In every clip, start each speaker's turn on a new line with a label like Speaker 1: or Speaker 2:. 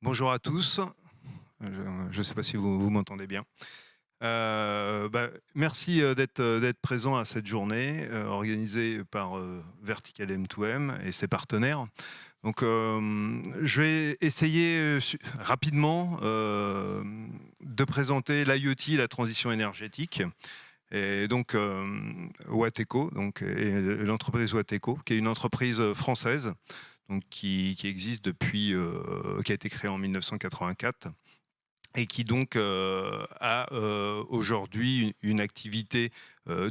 Speaker 1: Bonjour à tous. Je ne sais pas si vous m'entendez bien. Merci d'être présent à cette journée organisée par Vertical M2M et ses partenaires. Donc, je vais essayer rapidement de présenter l'IoT, la transition énergétique. Et donc, Wateco, et l'entreprise Wateco, qui est une entreprise française donc qui existe depuis, qui a été créée en 1984 et qui donc a aujourd'hui une activité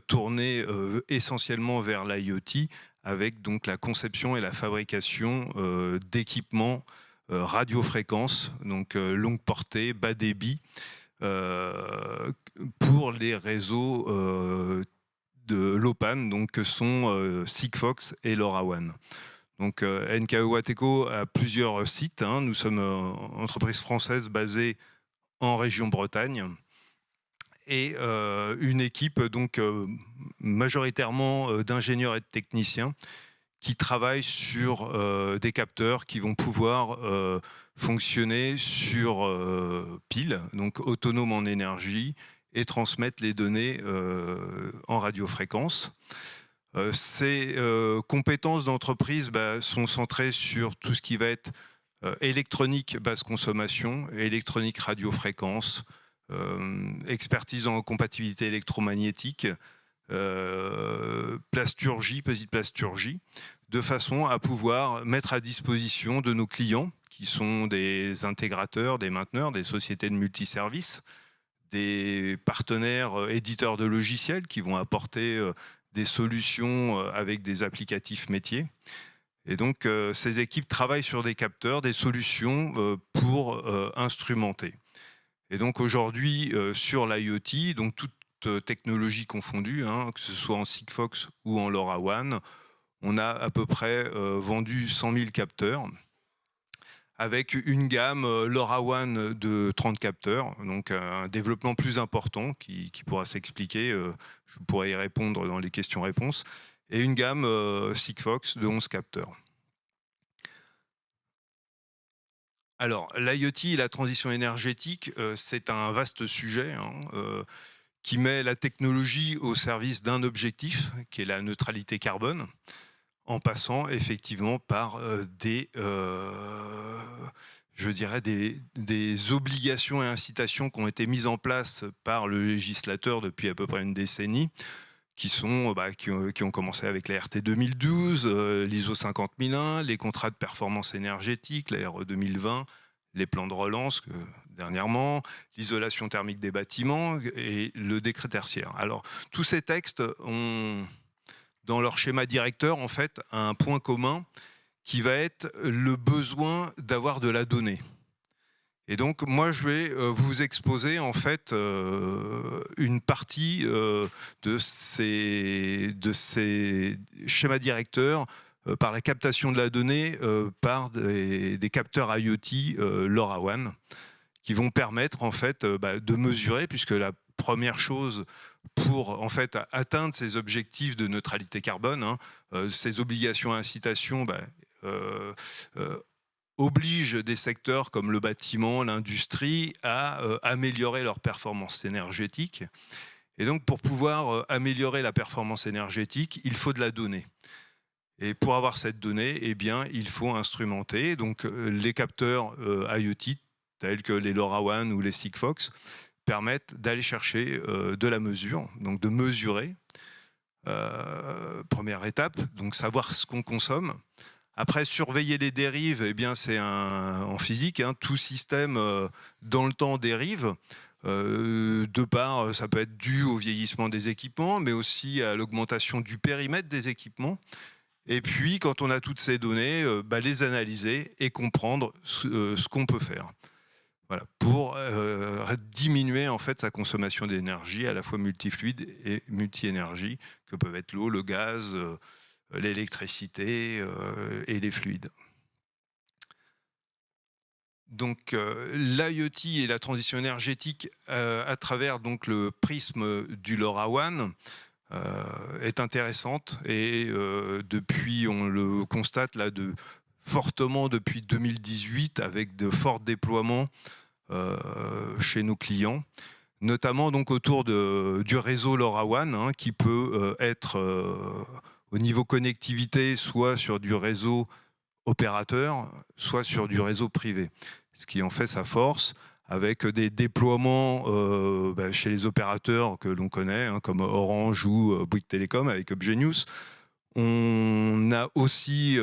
Speaker 1: tournée essentiellement vers l'IoT, avec donc la conception et la fabrication d'équipements radiofréquences, donc longue portée, bas débit, pour les réseaux de l'OPAN, donc que sont Sigfox et LoRaWAN. Donc NKE Wateco a plusieurs sites. Nous sommes entreprise française basée en région Bretagne et une équipe donc majoritairement d'ingénieurs et de techniciens qui travaillent sur des capteurs qui vont pouvoir fonctionner sur pile, donc autonomes en énergie, et transmettre les données en radiofréquence. Ces compétences d'entreprise sont centrées sur tout ce qui va être électronique basse consommation, électronique radiofréquence, expertise en compatibilité électromagnétique, plasturgie, petite plasturgie, de façon à pouvoir mettre à disposition de nos clients, qui sont des intégrateurs, des mainteneurs, des sociétés de multiservices, des partenaires éditeurs de logiciels qui vont apporter des solutions avec des applicatifs métiers. Et donc, ces équipes travaillent sur des capteurs, des solutions pour instrumenter. Et donc, aujourd'hui, sur l'IoT, donc toute technologie confondue, que ce soit en Sigfox ou en LoRaWAN, on a à peu près vendu 100 000 capteurs, avec une gamme LoRaWAN de 30 capteurs, donc un développement plus important qui pourra s'expliquer, je pourrai y répondre dans les questions-réponses, et une gamme Sigfox de 11 capteurs. Alors, l'IoT et la transition énergétique, c'est un vaste sujet qui met la technologie au service d'un objectif, qui est la neutralité carbone, en passant effectivement par des obligations et incitations qui ont été mises en place par le législateur depuis à peu près une décennie, qui ont commencé avec la RT 2012, l'ISO 50001, les contrats de performance énergétique, la RE 2020, les plans de relance dernièrement, l'isolation thermique des bâtiments et le décret tertiaire. Alors, tous ces textes ont, dans leur schéma directeur, en fait, un point commun qui va être le besoin d'avoir de la donnée. Et donc, moi, je vais vous exposer, en fait, une partie de ces schémas directeurs par la captation de la donnée par des capteurs IoT LoRaWAN, qui vont permettre, en fait, de mesurer, puisque la première chose pour en fait atteindre ces objectifs de neutralité carbone, ces obligations et incitations obligent des secteurs comme le bâtiment, l'industrie à améliorer leur performance énergétique. Et donc, pour pouvoir améliorer la performance énergétique, il faut de la donnée. Et pour avoir cette donnée, eh bien, il faut instrumenter. Donc, les capteurs IoT, tels que les LoRaWAN ou les Sigfox, permettent d'aller chercher de la mesure, donc de mesurer. Première étape, donc savoir ce qu'on consomme. Après, surveiller les dérives, eh bien, c'est en physique, tout système dans le temps dérive. De part, ça peut être dû au vieillissement des équipements, mais aussi à l'augmentation du périmètre des équipements. Et puis, quand on a toutes ces données, les analyser et comprendre ce qu'on peut faire. Voilà, pour diminuer en fait sa consommation d'énergie, à la fois multifluide et multi-énergie, que peuvent être l'eau, le gaz, l'électricité et les fluides. Donc l'IoT et la transition énergétique à travers donc le prisme du LoRaWAN est intéressante, et depuis on le constate là de fortement depuis 2018 avec de forts déploiements chez nos clients, notamment donc autour du réseau LoRaWAN, hein, qui peut être au niveau connectivité, soit sur du réseau opérateur, soit sur du réseau privé, ce qui en fait sa force, avec des déploiements chez les opérateurs que l'on connaît, hein, comme Orange ou Bouygues Telecom avec UpGenius. On a aussi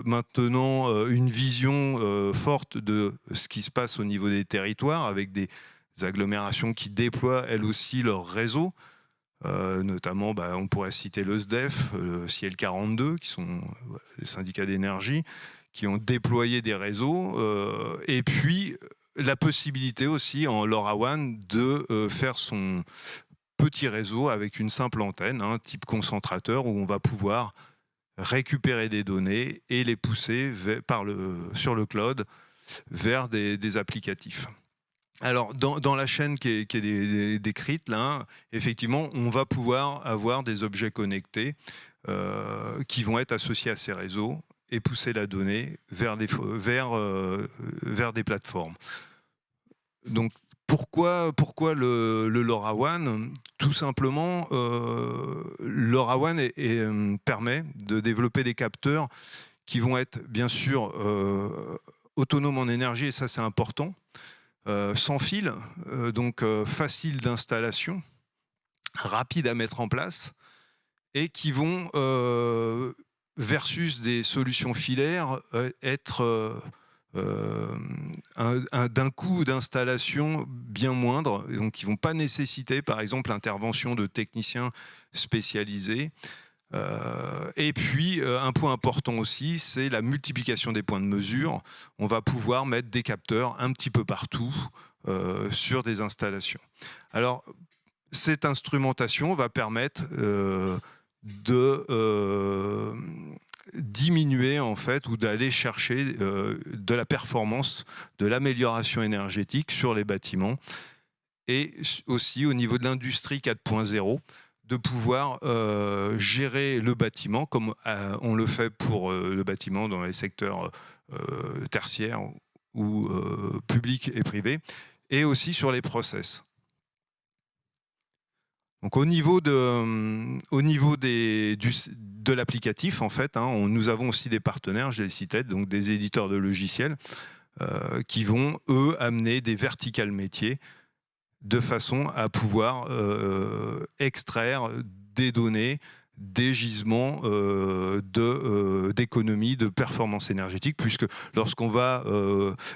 Speaker 1: maintenant une vision forte de ce qui se passe au niveau des territoires, avec des agglomérations qui déploient elles aussi leur réseau. Notamment, on pourrait citer le SDEF, le Ciel 42, qui sont les syndicats d'énergie, qui ont déployé des réseaux. Et puis, la possibilité aussi en LoRaWAN de faire son petit réseau avec une simple antenne, hein, type concentrateur, où on va pouvoir récupérer des données et les pousser sur le cloud vers des applicatifs. Alors, dans la chaîne qui est décrite, là, effectivement, on va pouvoir avoir des objets connectés qui vont être associés à ces réseaux et pousser la donnée vers des plateformes. Donc, pourquoi le LoRaWAN? Tout simplement, LoRaWAN permet de développer des capteurs qui vont être, bien sûr, autonomes en énergie, et ça, c'est important, sans fil, donc facile d'installation, rapide à mettre en place, et qui vont, versus des solutions filaires, être d'un coût d'installation bien moindre, donc qui ne vont pas nécessiter par exemple l'intervention de techniciens spécialisés. Et puis un point important aussi, c'est la multiplication des points de mesure. On va pouvoir mettre des capteurs un petit peu partout sur des installations. Alors cette instrumentation va permettre de diminuer en fait, ou d'aller chercher de la performance, de l'amélioration énergétique sur les bâtiments, et aussi au niveau de l'industrie 4.0, de pouvoir gérer le bâtiment comme on le fait pour le bâtiment dans les secteurs tertiaires ou publics et privés, et aussi sur les process. Donc au niveau de l'applicatif, en fait, hein, nous avons aussi des partenaires, je les citais, donc des éditeurs de logiciels qui vont, eux, amener des verticales métiers de façon à pouvoir extraire des données, des gisements d'économie, de performance énergétique, puisque lorsqu'on va,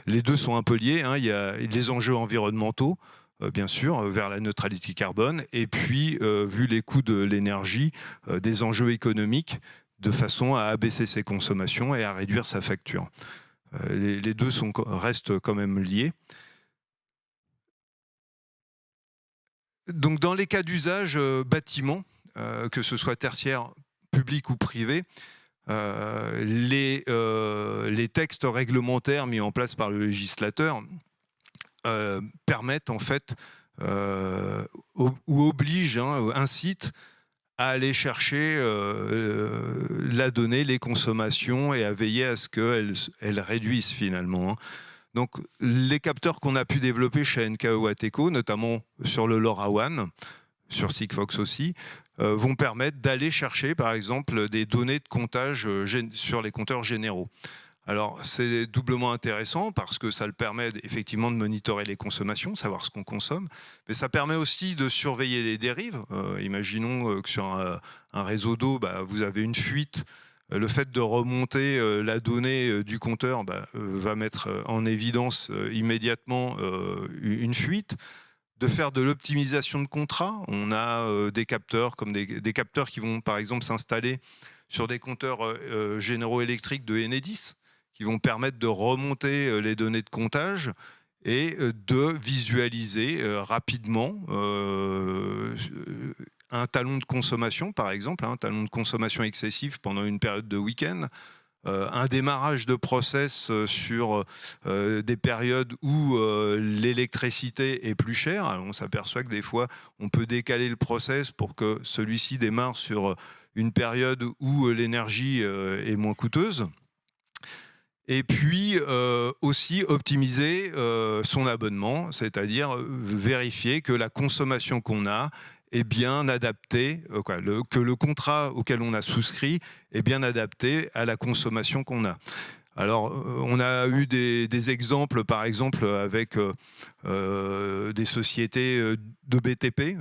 Speaker 1: les deux sont un peu liés, hein, il y a les enjeux environnementaux, bien sûr, vers la neutralité carbone, et puis, vu les coûts de l'énergie, des enjeux économiques, de façon à abaisser ses consommations et à réduire sa facture. Les deux restent quand même liés. Donc, dans les cas d'usage bâtiment, que ce soit tertiaire, public ou privé, les textes réglementaires mis en place par le législateur permettent en fait ou obligent, hein, incitent à aller chercher la donnée, les consommations, et à veiller à ce qu'elles réduisent finalement. Hein. Donc les capteurs qu'on a pu développer chez NKE Wateco, notamment sur le LoRaWAN, sur Sigfox aussi, vont permettre d'aller chercher par exemple des données de comptage sur les compteurs généraux. Alors c'est doublement intéressant parce que ça le permet effectivement de monitorer les consommations, savoir ce qu'on consomme, mais ça permet aussi de surveiller les dérives. Imaginons que sur un réseau d'eau, vous avez une fuite. Le fait de remonter la donnée du compteur va mettre en évidence immédiatement une fuite. De faire de l'optimisation de contrat. On a des capteurs, comme des capteurs qui vont par exemple s'installer sur des compteurs généraux électriques de Enedis, qui vont permettre de remonter les données de comptage et de visualiser rapidement un talon de consommation, par exemple, un talon de consommation excessif pendant une période de week-end, un démarrage de process sur des périodes où l'électricité est plus chère. Alors on s'aperçoit que des fois, on peut décaler le process pour que celui-ci démarre sur une période où l'énergie est moins coûteuse. Et puis aussi optimiser son abonnement, c'est-à-dire vérifier que la consommation qu'on a est bien adaptée, que le contrat auquel on a souscrit est bien adapté à la consommation qu'on a. Alors, on a eu des exemples, par exemple, avec des sociétés de BTP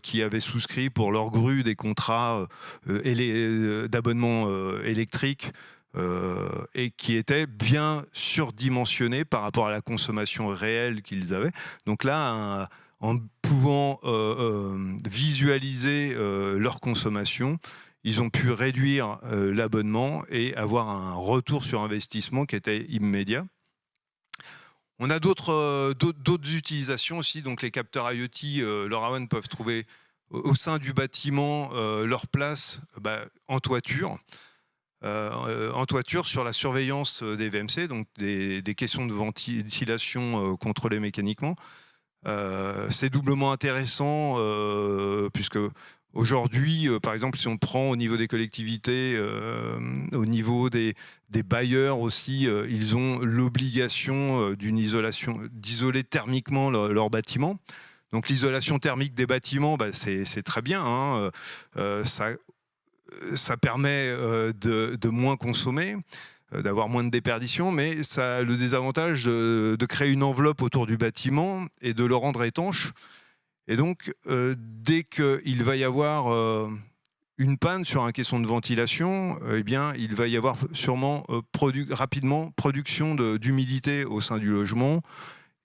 Speaker 1: qui avaient souscrit pour leur grue des contrats d'abonnement électrique et qui étaient bien surdimensionnés par rapport à la consommation réelle qu'ils avaient. Donc là, en pouvant visualiser leur consommation, ils ont pu réduire l'abonnement et avoir un retour sur investissement qui était immédiat. On a d'autres utilisations aussi. Donc les capteurs IoT, LoRaWAN peuvent trouver au sein du bâtiment leur place en toiture. Sur la surveillance des VMC, donc des questions de ventilation contrôlées mécaniquement. C'est doublement intéressant puisque aujourd'hui, par exemple, si on prend au niveau des collectivités, au niveau des bailleurs aussi, ils ont l'obligation d'isoler thermiquement leur bâtiment. Donc l'isolation thermique des bâtiments, c'est très bien, ça permet de moins consommer, d'avoir moins de déperdition, mais ça a le désavantage de créer une enveloppe autour du bâtiment et de le rendre étanche. Et donc, dès qu'il va y avoir une panne sur une question de ventilation, eh bien, il va y avoir sûrement rapidement production d'humidité au sein du logement,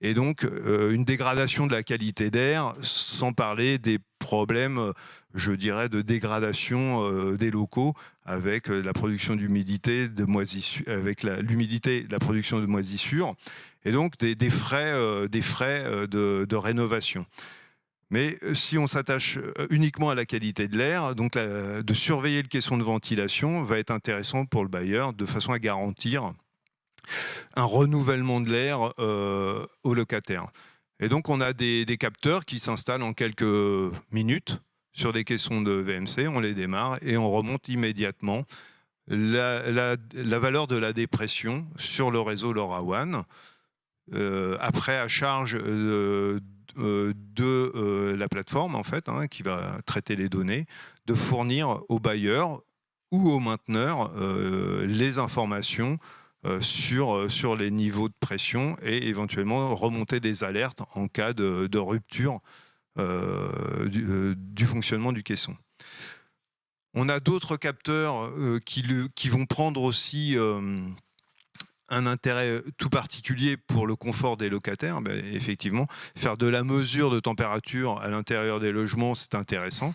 Speaker 1: et donc une dégradation de la qualité d'air, sans parler des problèmes, je dirais, de dégradation des locaux avec la production d'humidité, avec l'humidité, la production de moisissures, et donc des frais de rénovation. Mais si on s'attache uniquement à la qualité de l'air, donc de surveiller les questions de ventilation va être intéressant pour le bailleur, de façon à garantir un renouvellement de l'air aux locataires. Et donc on a des capteurs qui s'installent en quelques minutes sur des caissons de VMC, on les démarre et on remonte immédiatement la valeur de la dépression sur le réseau LoRaWAN. Après, à charge de la plateforme en fait, qui va traiter les données, de fournir au bailleur ou au mainteneur les informations sur les niveaux de pression et éventuellement remonter des alertes en cas de rupture du fonctionnement du caisson. On a d'autres capteurs qui vont prendre aussi un intérêt tout particulier pour le confort des locataires. Effectivement, faire de la mesure de température à l'intérieur des logements, c'est intéressant.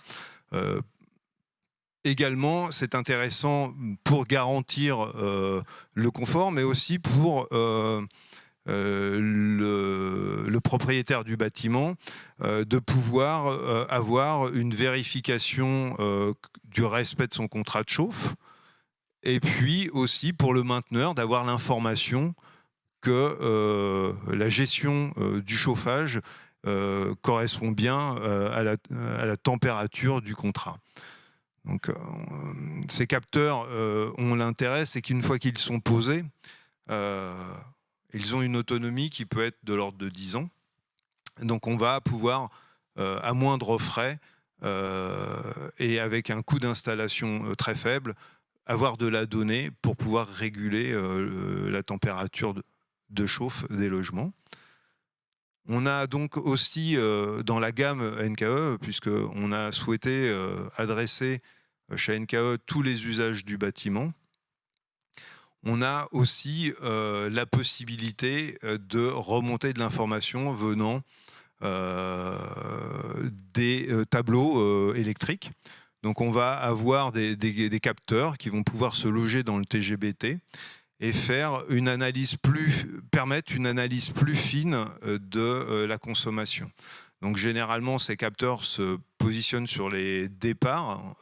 Speaker 1: Également, c'est intéressant pour garantir le confort, mais aussi pour le propriétaire du bâtiment de pouvoir avoir une vérification du respect de son contrat de chauffe, et puis aussi pour le mainteneur d'avoir l'information que la gestion du chauffage correspond bien à la température du contrat. Donc, ces capteurs ont l'intérêt, c'est qu'une fois qu'ils sont posés, ils ont une autonomie qui peut être de l'ordre de 10 ans. Donc on va pouvoir, à moindre frais et avec un coût d'installation très faible, avoir de la donnée pour pouvoir réguler la température de chauffe des logements. On a donc aussi dans la gamme NKE, puisqu'on a souhaité adresser chez NKE tous les usages du bâtiment, on a aussi la possibilité de remonter de l'information venant des tableaux électriques. Donc on va avoir des capteurs qui vont pouvoir se loger dans le TGBT et permettre une analyse plus fine de la consommation. Donc généralement, ces capteurs se positionnent sur les départs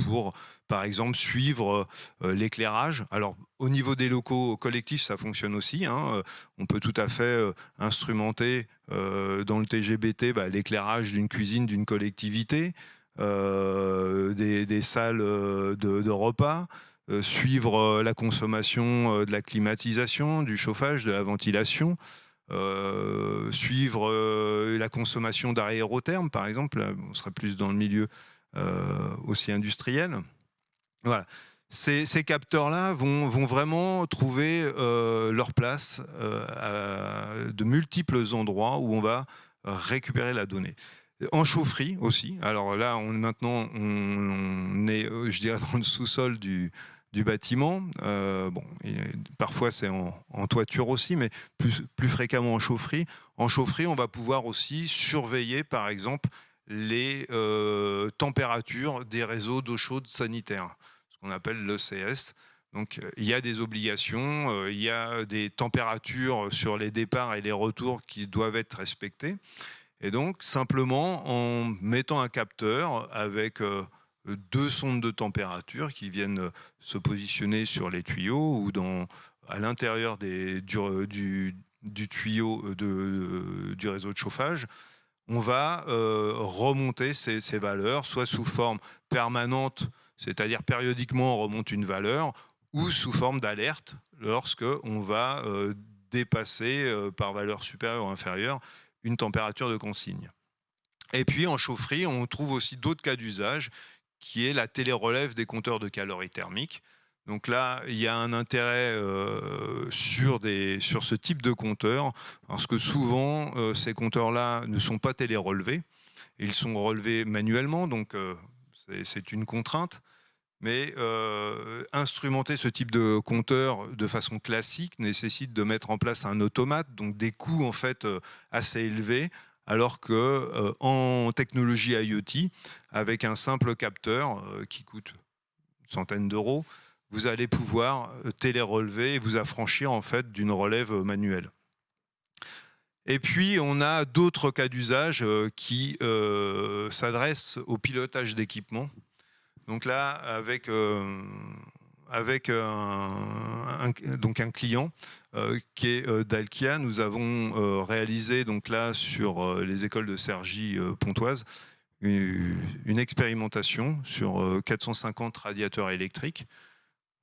Speaker 1: pour, par exemple, suivre l'éclairage. Alors, au niveau des locaux collectifs, ça fonctionne aussi. On peut tout à fait instrumenter dans le TGBT l'éclairage d'une cuisine, d'une collectivité, des salles de repas, suivre la consommation de la climatisation, du chauffage, de la ventilation, suivre la consommation d'aérothermes, par exemple. Là, on serait plus dans le milieu aussi industriel. Voilà. Ces capteurs-là vont vraiment trouver leur place à de multiples endroits où on va récupérer la donnée. En chaufferie aussi. Alors là, maintenant, on est, je dirais, dans le sous-sol du bâtiment. Bon, parfois, c'est en toiture aussi, mais plus fréquemment en chaufferie. En chaufferie, on va pouvoir aussi surveiller, par exemple, les températures des réseaux d'eau chaude sanitaire, ce qu'on appelle l'ECS. Donc, il y a des obligations, il y a des températures sur les départs et les retours qui doivent être respectées. Et donc, simplement, en mettant un capteur avec 2 sondes de température qui viennent se positionner sur les tuyaux ou à l'intérieur du tuyau du réseau de chauffage, on va remonter ces valeurs, soit sous forme permanente, c'est-à-dire périodiquement on remonte une valeur, ou sous forme d'alerte lorsque on va dépasser par valeur supérieure ou inférieure une température de consigne. Et puis en chaufferie, on trouve aussi d'autres cas d'usage, qui est la télérelève des compteurs de calories thermiques. Donc là, il y a un intérêt sur ce type de compteur, parce que souvent, ces compteurs-là ne sont pas télérelevés. Ils sont relevés manuellement, donc c'est une contrainte. Mais instrumenter ce type de compteur de façon classique nécessite de mettre en place un automate, donc des coûts en fait assez élevés, alors que en technologie IoT, avec un simple capteur qui coûte une centaine d'euros, vous allez pouvoir télé-relever et vous affranchir en fait d'une relève manuelle. Et puis, on a d'autres cas d'usage qui s'adressent au pilotage d'équipements. Donc là, avec un client qui est Dalkia, nous avons réalisé donc là sur les écoles de Cergy Pontoise une expérimentation sur 450 radiateurs électriques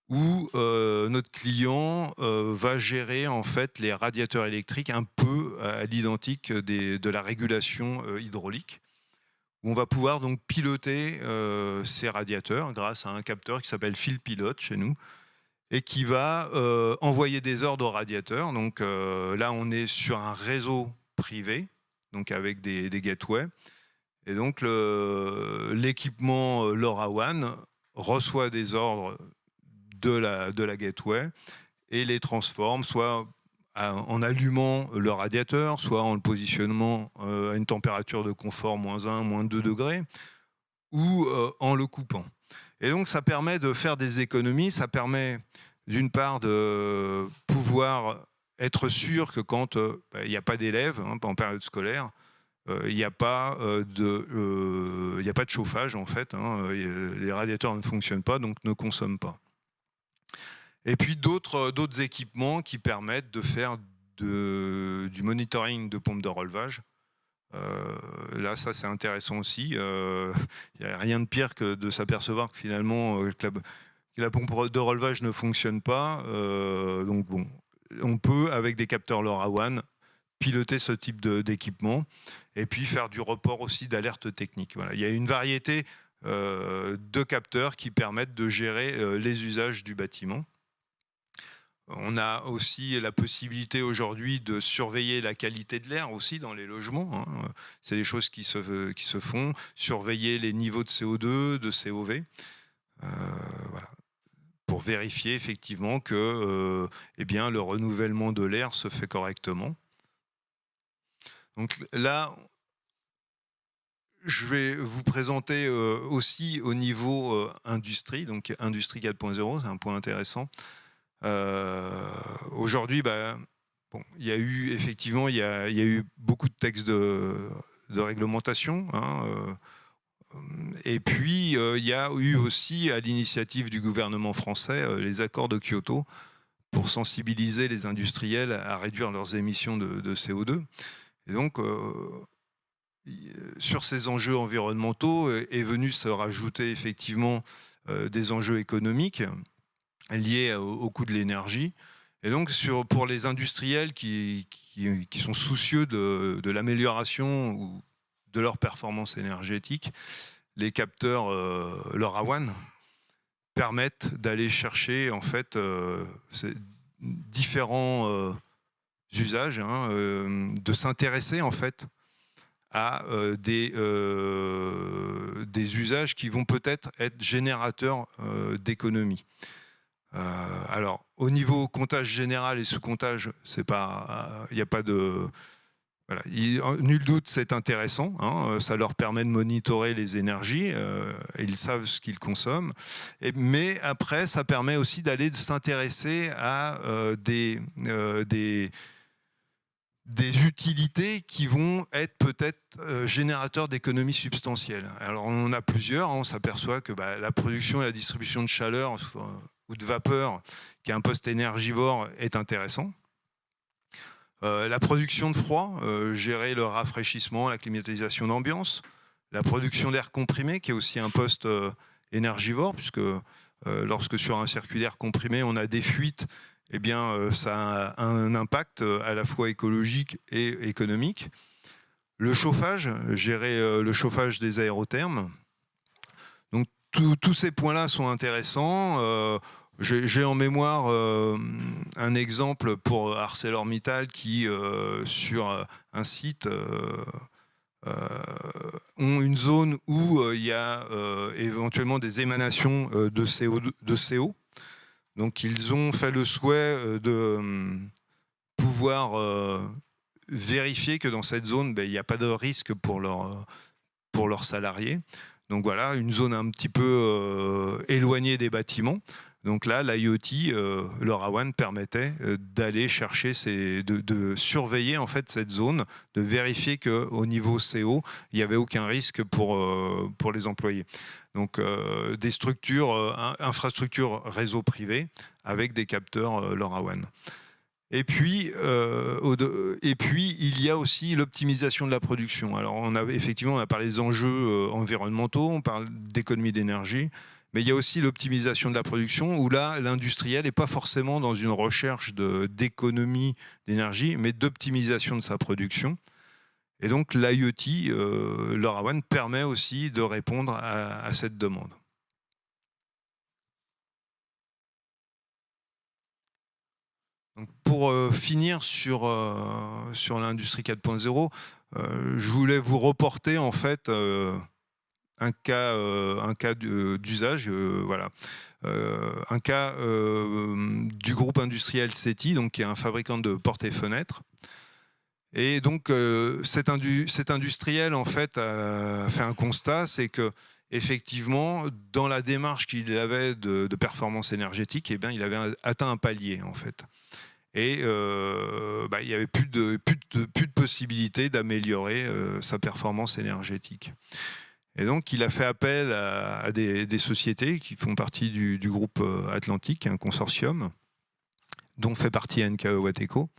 Speaker 1: où notre client va gérer en fait les radiateurs électriques un peu à l'identique de la régulation hydraulique, où on va pouvoir donc piloter ces radiateurs grâce à un capteur qui s'appelle Fil Pilote chez nous et qui va envoyer des ordres aux radiateurs. Donc là, on est sur un réseau privé, donc avec des gateways. Et donc l'équipement LoRaWAN reçoit des ordres de la gateway et les transforme soit en allumant le radiateur, soit en le positionnant à une température de confort -1, -2 degrés, ou en le coupant. Et donc ça permet de faire des économies, ça permet d'une part de pouvoir être sûr que quand il n'y a pas d'élèves, en période scolaire, il n'y a pas de chauffage en fait, les radiateurs ne fonctionnent pas, donc ne consomment pas. Et puis d'autres équipements qui permettent de faire du monitoring de pompes de relevage. Là, ça c'est intéressant aussi. Il n'y a rien de pire que de s'apercevoir que finalement que la pompe de relevage ne fonctionne pas. Donc bon, on peut avec des capteurs LoRaWAN piloter ce type d'équipement et puis faire du report aussi d'alerte technique. Voilà. Il y a une variété de capteurs qui permettent de gérer les usages du bâtiment. On a aussi la possibilité aujourd'hui de surveiller la qualité de l'air aussi dans les logements. C'est des choses qui se font. Surveiller les niveaux de CO2, de COV. Voilà. Pour vérifier effectivement que eh bien, le renouvellement de l'air se fait correctement. Donc là, je vais vous présenter aussi au niveau industrie. Donc Industrie 4.0, c'est un point intéressant. Aujourd'hui, bon, il y a eu effectivement il y a eu beaucoup de textes de réglementation. Et puis il y a eu aussi à l'initiative du gouvernement français les accords de Kyoto pour sensibiliser les industriels à réduire leurs émissions de CO2. Et donc sur ces enjeux environnementaux est venu se rajouter effectivement des enjeux économiques. liées au coût de l'énergie. Et donc, pour les industriels qui sont soucieux de l'amélioration ou de leur performance énergétique, les capteurs LoRaWAN permettent d'aller chercher en fait différents usages, de s'intéresser en fait à des usages qui vont peut-être être générateurs d'économie. Alors, au niveau comptage général et sous-comptage, il n'y a pas de... Voilà. Nul doute, c'est intéressant. Ça leur permet de monitorer les énergies. Ils savent ce qu'ils consomment. Mais après, ça permet aussi d'aller s'intéresser à des utilités qui vont être peut-être générateurs d'économies substantielles. Alors, on en a plusieurs. On s'aperçoit que la production et la distribution de chaleur ou de vapeur, qui est un poste énergivore, est intéressant. La production de froid, gérer le rafraîchissement, la climatisation d'ambiance. La production d'air comprimé, qui est aussi un poste énergivore, puisque lorsque sur un circuit d'air comprimé, on a des fuites, eh bien, ça a un impact à la fois écologique et économique. Le chauffage, gérer le chauffage des aérothermes. Donc, tous ces points-là sont intéressants. J'ai en mémoire un exemple pour ArcelorMittal qui, sur un site, ont une zone où il y a éventuellement des émanations de CO. Donc ils ont fait le souhait de pouvoir vérifier que dans cette zone, il n'y a pas de risque pour leurs salariés. Donc voilà, une zone un petit peu éloignée des bâtiments. Donc là, l'IoT, LoRaWAN permettait d'aller chercher, de surveiller en fait cette zone, de vérifier qu'au niveau CO, il n'y avait aucun risque pour les employés. Donc des structures, infrastructures réseau privé avec des capteurs LoRaWAN. Et puis, il y a aussi l'optimisation de la production. Alors, effectivement, on a parlé des enjeux environnementaux, on parle d'économie d'énergie, mais il y a aussi l'optimisation de la production, où là, l'industriel n'est pas forcément dans une recherche d'économie d'énergie, mais d'optimisation de sa production. Et donc, l'IoT, LoRaWAN, permet aussi de répondre à cette demande. Donc pour finir sur l'industrie 4.0, je voulais vous reporter en fait un cas d'usage, voilà. Un cas du groupe industriel SETI, donc, qui est un fabricant de portes et fenêtres. Et donc cet industriel en fait a fait un constat, c'est que effectivement, dans la démarche qu'il avait de performance énergétique, eh bien, il avait atteint un palier en fait. Et il n'y avait plus de possibilité d'améliorer sa performance énergétique. Et donc, il a fait appel à des sociétés qui font partie du groupe Atlantique, un consortium, dont fait partie NKE Wateco,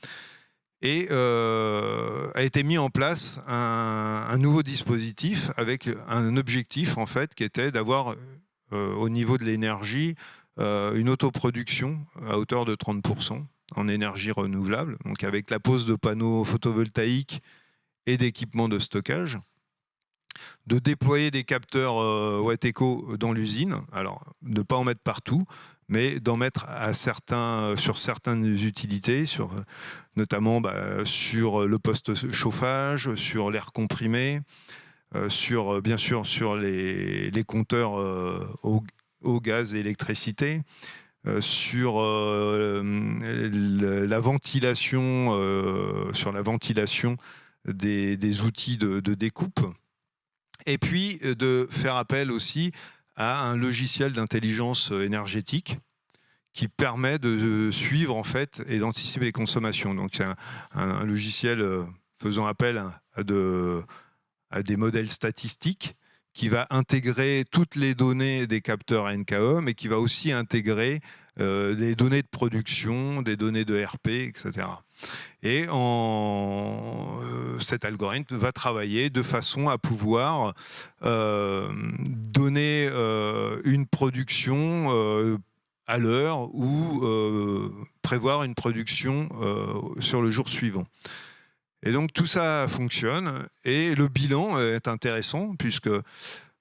Speaker 1: et a été mis en place un nouveau dispositif avec un objectif, en fait, qui était d'avoir, au niveau de l'énergie, une autoproduction à hauteur de 30%. En énergie renouvelable, donc avec la pose de panneaux photovoltaïques et d'équipements de stockage, de déployer des capteurs Wateco dans l'usine, alors ne pas en mettre partout, mais d'en mettre sur certaines utilités, notamment sur le poste chauffage, sur l'air comprimé, bien sûr sur les compteurs au gaz et électricité, sur la ventilation, des outils de découpe, et puis de faire appel aussi à un logiciel d'intelligence énergétique qui permet de suivre en fait et d'anticiper les consommations. Donc c'est un logiciel faisant appel à des modèles statistiques, qui va intégrer toutes les données des capteurs NKE, mais qui va aussi intégrer des données de production, des données de RP, etc. Et cet algorithme va travailler de façon à pouvoir donner une production à l'heure ou prévoir une production sur le jour suivant. Et donc tout ça fonctionne et le bilan est intéressant puisque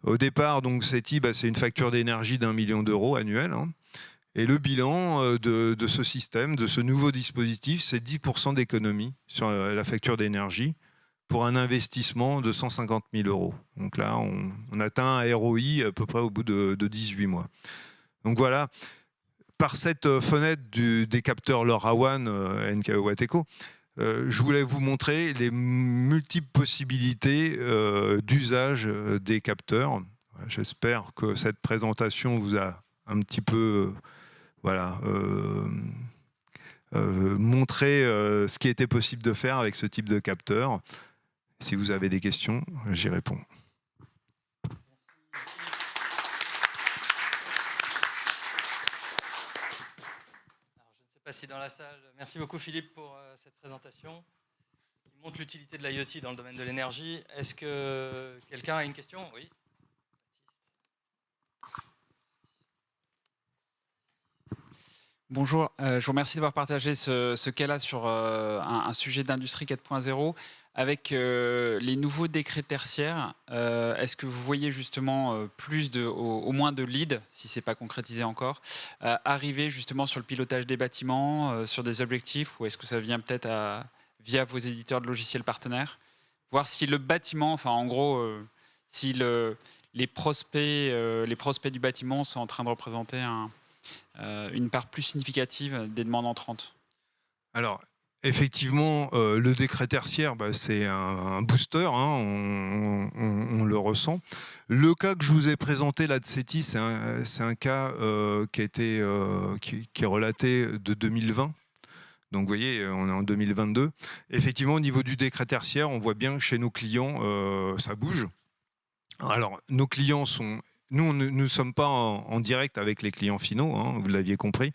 Speaker 1: au départ, donc SETI, c'est une facture d'énergie d'1 million d'euros annuel. Hein. Et le bilan de ce système, de ce nouveau dispositif, c'est 10% d'économie sur la facture d'énergie pour un investissement de 150 000 euros. Donc là, on atteint un ROI à peu près au bout de 18 mois. Donc voilà, par cette fenêtre des capteurs LoRaWAN NKE Watteko, je voulais vous montrer les multiples possibilités d'usage des capteurs. J'espère que cette présentation vous a un petit peu montré ce qui était possible de faire avec ce type de capteur. Si vous avez des questions, j'y réponds.
Speaker 2: Si dans la salle. Merci beaucoup Philippe pour cette présentation. Il montre l'utilité de l'IoT dans le domaine de l'énergie. Est-ce que quelqu'un a une question? Oui.
Speaker 3: Bonjour, je vous remercie d'avoir partagé ce cas-là sur un sujet d'industrie 4.0. Avec les nouveaux décrets tertiaires, est-ce que vous voyez justement plus au moins de leads, si ce n'est pas concrétisé encore, arriver justement sur le pilotage des bâtiments, sur des objectifs, ou est-ce que ça vient peut-être via vos éditeurs de logiciels partenaires? Voir si le bâtiment, enfin en gros, si les prospects du bâtiment sont en train de représenter une part plus significative des demandes entrantes.
Speaker 1: Alors, effectivement, le décret tertiaire, c'est un booster, hein, on le ressent. Le cas que je vous ai présenté là de SETI, c'est un cas qui est relaté de 2020. Donc vous voyez, on est en 2022. Effectivement, au niveau du décret tertiaire, on voit bien que chez nos clients, ça bouge. Alors, nos clients sont... Nous ne sommes pas en direct avec les clients finaux, hein, vous l'aviez compris.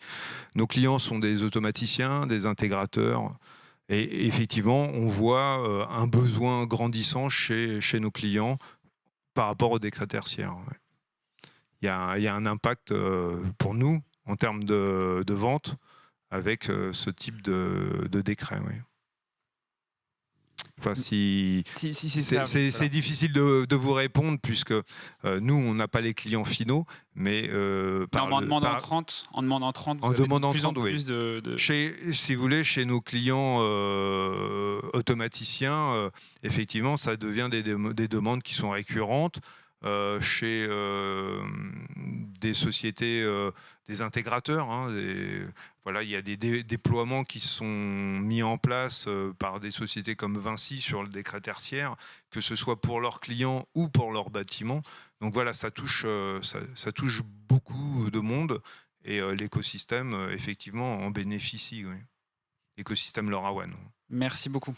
Speaker 1: Nos clients sont des automaticiens, des intégrateurs. Et effectivement, on voit un besoin grandissant chez nos clients par rapport au décret tertiaire. Il y a un impact pour nous en termes de vente avec ce type de décret. Oui. Enfin, c'est difficile de vous répondre puisque nous, on n'a pas les clients finaux, mais
Speaker 3: en demandant 30, vous avez de plus en plus de...
Speaker 1: Si vous voulez, chez nos clients automaticiens, effectivement, ça devient des demandes qui sont récurrentes. Chez des sociétés, des intégrateurs. Hein, voilà, il y a des déploiements qui sont mis en place par des sociétés comme Vinci sur le décret tertiaire, que ce soit pour leurs clients ou pour leurs bâtiments. Donc voilà, ça touche beaucoup de monde et l'écosystème, effectivement, en bénéficie. Oui. L'écosystème LoRaWAN.
Speaker 3: Merci beaucoup.